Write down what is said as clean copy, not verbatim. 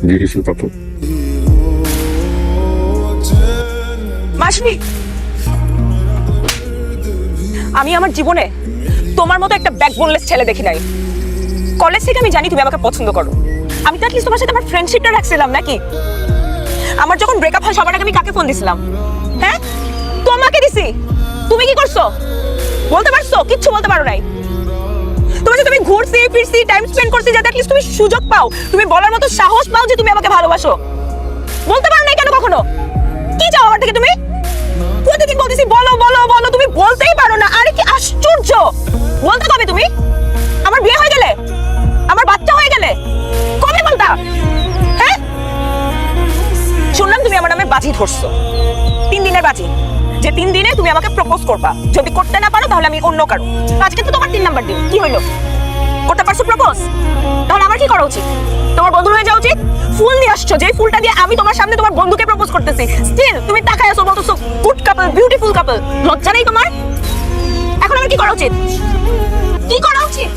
beautiful couple. মাসি, আমি আমার জীবনে তোমার মতো একটা ব্যাকবোনলেস ছেলে দেখি নাই। কলেজ থেকে আমি জানি তুমি আমাকে পছন্দ করো, আমি তো অ্যাটলিস্ট তোমার সাথে আমার ফ্রেন্ডশিপটা রাখছিলাম নাকি? আমার যখন ব্রেকআপ হয় সবার আগে আমি কাকে ফোন দিছিলাম? হ্যাঁ, তোমাকে দিছি। তুমি কি করছো বলতে পারছো? কিচ্ছু বলতে পারো নাই। তুমি যে তুমি ঘুরছি ফিরছি টাইম স্পেন্ড করছি যাতে অ্যাটলিস্ট তুমি সুযোগ পাও, তুমি বলার মতো সাহস পাও যে তুমি আমাকে ভালোবাসো। বলতে পারো নাই কেন কখনো? কি চাও আমার থেকে তুমি? প্রতিদিন বলতেছি বলো বলো বলো, তুমি বলতেই পারো না। আরে কি আশ্চর্য! বলতে কবে তুমি? আমার বিয়ে হয়ে গেলে, আমার বাচ্চা হয়ে গেলে কবে বলতা? হ্যাঁ, শুনলাম তুমি আমার নামে বাজি ধরছো, 3 দিনের বাজি, যে 3 দিনে তুমি আমাকে প্রপোজ করবা। যদি করতে না পারো তাহলে আমি অন্য কারো। আজকে তো তোমার 3 নাম্বার দিন, কি হইলো? করতে পারছো প্রপোজ? তাহলে আমার কি করা উচিত? তোমার বন্ধু হয়ে যাওয়া উচিত। ফুল নিয়ে আসছো, যে ফুলটা দিয়ে আমি তোমার সামনে তোমার বন্ধুকে প্রপোজ করতেছি, স্টিল তুমি তাকায় আছো বলতেছো গুড কাপল, বিউটিফুল কাপল। লজ্জা নেই তোমার? এখন আমার কি করা উচিত? কি করা উচিত?